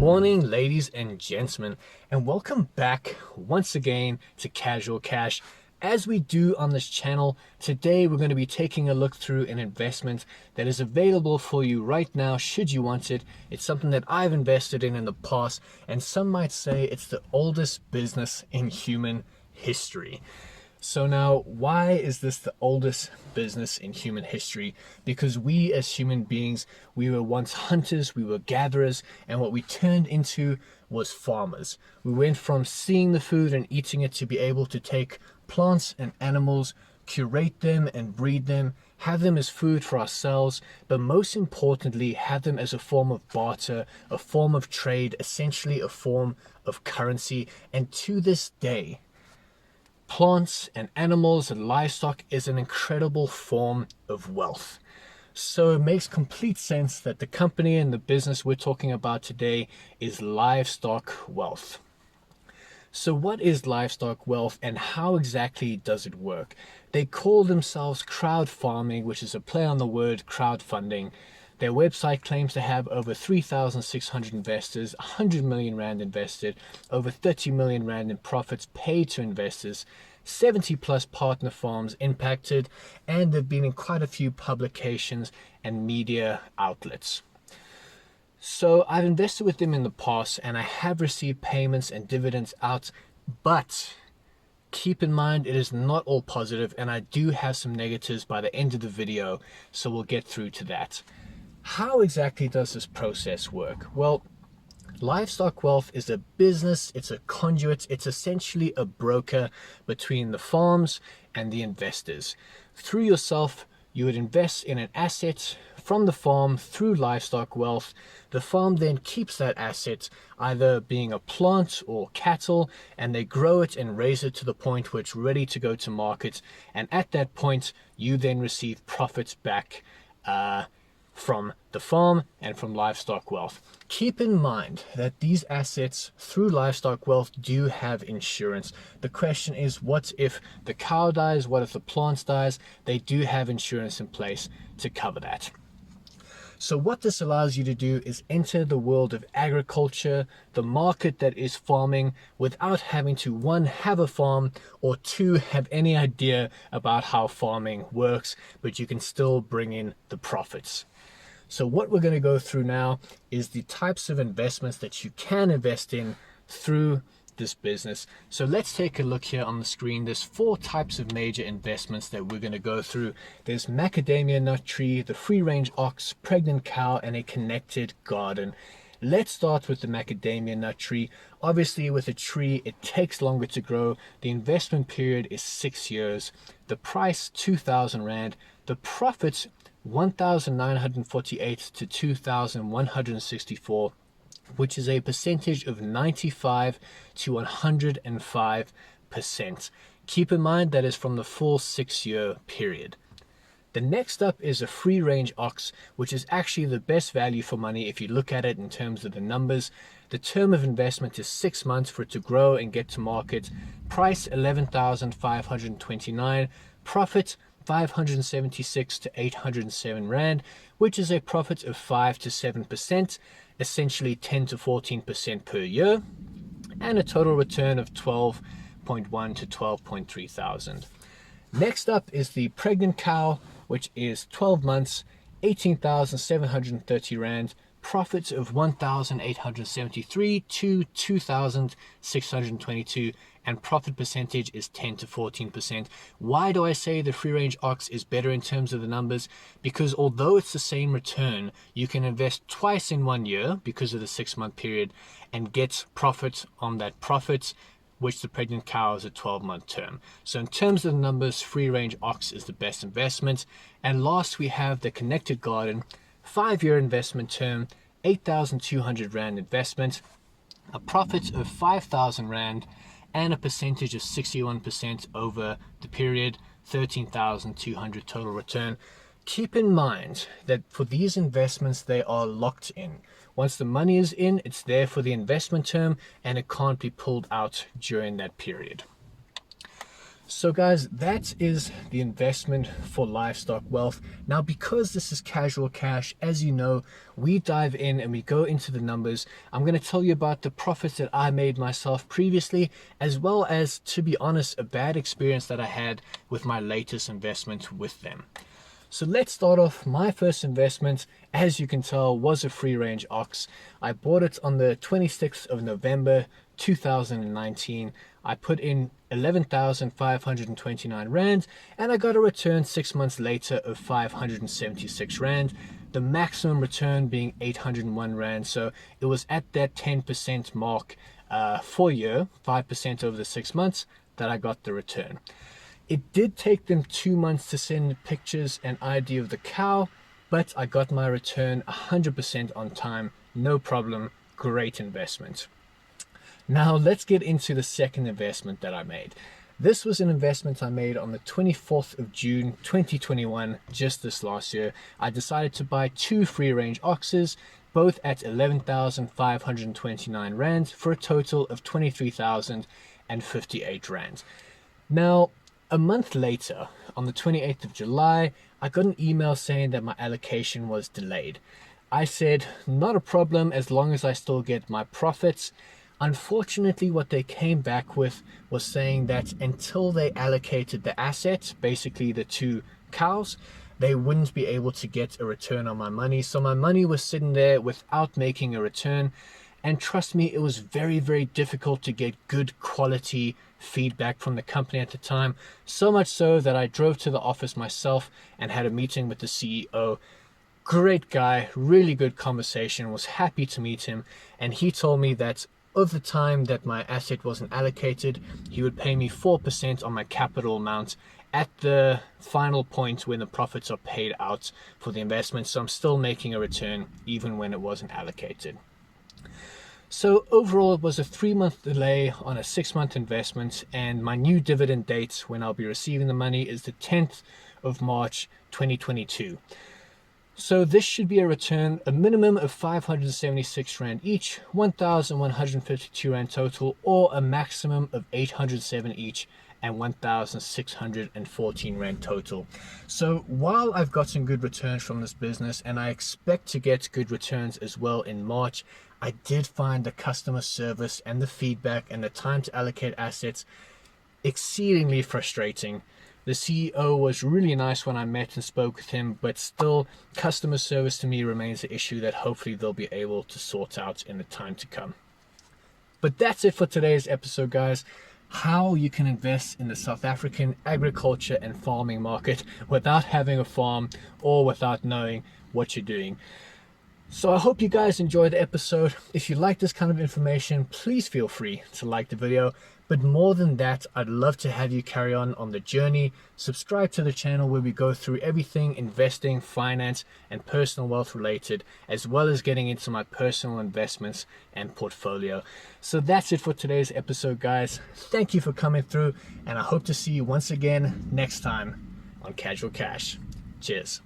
morning, ladies and gentlemen, and welcome back once again to Casual Cash. As we do on this channel, today we're going to be taking a look through an investment that is available for you right now should you want it. It's something that I've invested in the past, and some might say it's the oldest business in human history. So now, why is this the oldest business in human history? Because we as human beings, we were once hunters, we were gatherers, and what we turned into was farmers. We went from seeing the food and eating it to be able to take plants and animals, curate them and breed them, have them as food for ourselves, but most importantly, have them as a form of barter, a form of trade, essentially a form of currency. And to this day, plants and animals and livestock is an incredible form of wealth. So it makes complete sense that the company and the business we're talking about today is Livestock Wealth. So what is Livestock Wealth and how exactly does it work? They call themselves crowd farming, which is a play on the word crowdfunding. Their website claims to have over 3,600 investors, 100 million rand invested, over 30 million rand in profits paid to investors, 70 plus partner farms impacted, and they've been in quite a few publications and media outlets. So I've invested with them in the past and I have received payments and dividends out, but keep in mind it is not all positive and I do have some negatives by the end of the video, so we'll get through to that. How exactly does this process work? Well, Livestock Wealth is a business, it's a conduit, it's essentially a broker between the farms and the investors. Through yourself, you would invest in an asset from the farm through Livestock Wealth. The farm then keeps that asset, either being a plant or cattle, and they grow it and raise it to the point where it's ready to go to market. And at that point, you then receive profits back from the farm and from Livestock Wealth. Keep in mind that these assets through Livestock Wealth do have insurance. The question is, what if the cow dies? What if the plant dies? They do have insurance in place to cover that. So what this allows you to do is enter the world of agriculture, the market that is farming, without having to, one, have a farm, or two, have any idea about how farming works, but you can still bring in the profits. So what we're going to go through now is the types of investments that you can invest in through this business. So let's take a look here on the screen. There's 4 types of major investments that we're going to go through. There's macadamia nut tree, the free range ox, pregnant cow, and a connected garden. Let's start with the macadamia nut tree. Obviously with a tree, it takes longer to grow. The investment period is 6 years. The price, 2,000 Rand. The profit, 1,948 to 2,164, which is a percentage of 95 to 105%. Keep in mind that is from the full 6-year period. The next up is a free range ox, which is actually the best value for money if you look at it in terms of the numbers. The term of investment is 6 months for it to grow and get to market. Price 11,529. Profit 576 to 807 Rand, which is a profit of 5 to 7%, essentially 10 to 14% per year, and a total return of 12.1 to 12.3 thousand. Next up is the pregnant cow, which is 12 months, 18,730 Rand, profits of 1,873 to 2,622, and profit percentage is 10 to 14%. Why do I say the free range ox is better in terms of the numbers? Because although it's the same return, you can invest twice in 1 year because of the 6-month period and get profit on that profit, which the pregnant cow is a 12-month term. So in terms of the numbers, free range ox is the best investment. And last we have the connected garden, 5-year investment term, 8,200 Rand investment, a profit of 5,000 Rand, and a percentage of 61% over the period, 13,200 total return. Keep in mind that for these investments, they are locked in. Once the money is in, it's there for the investment term and it can't be pulled out during that period. So guys, that is the investment for Livestock Wealth. Now, because this is casual cash, as you know, we dive in and we go into the numbers. I'm going to tell you about the profits that I made myself previously, as well as, to be honest, a bad experience that I had with my latest investment with them. So let's start off. My first investment, as you can tell, was a free range ox. I bought it on the 26th of November 2019. I put in 11,529 Rand and I got a return 6 months later of 576 Rand. The maximum return being 801 Rand. So it was at that 10% mark for a year, 5% over the 6 months that I got the return. It did take them 2 months to send pictures and ID of the cow, but I got my return 100% on time, no problem, great investment. Now let's get into the second investment that I made. This was an investment I made on the 24th of June 2021, just this last year. I decided to buy 2 free range oxes, both at 11,529 Rand for a total of 23,058 Rand. Now, a month later, on the 28th of July, I got an email saying that my allocation was delayed. I said, not a problem as long as I still get my profits. Unfortunately, what they came back with was saying that until they allocated the assets, basically the 2 cows, they wouldn't be able to get a return on my money. So my money was sitting there without making a return. And trust me, it was very, very difficult to get good quality feedback from the company at the time. So much so that I drove to the office myself and had a meeting with the CEO. Great guy, really good conversation, was happy to meet him. And he told me that of the time that my asset wasn't allocated, he would pay me 4% on my capital amount at the final point when the profits are paid out for the investment. So I'm still making a return even when it wasn't allocated. So overall, it was a 3-month delay on a 6-month investment, and my new dividend date when I'll be receiving the money is the 10th of March 2022. So this should be a return, a minimum of 576 Rand each, 1,152 Rand total, or a maximum of 807 each and 1,614 Rand total. So while I've gotten good returns from this business, and I expect to get good returns as well in March, I did find the customer service and the feedback and the time to allocate assets exceedingly frustrating. The CEO was really nice when I met and spoke with him, but still customer service to me remains an issue that hopefully they'll be able to sort out in the time to come. But that's it for today's episode, guys. How you can invest in the South African agriculture and farming market without having a farm or without knowing what you're doing. So I hope you guys enjoyed the episode. If you like this kind of information, please feel free to like the video. But more than that, I'd love to have you carry on the journey. Subscribe to the channel where we go through everything investing, finance, and personal wealth related, as well as getting into my personal investments and portfolio. So that's it for today's episode, guys. Thank you for coming through, and I hope to see you once again next time on Casual Cash. Cheers.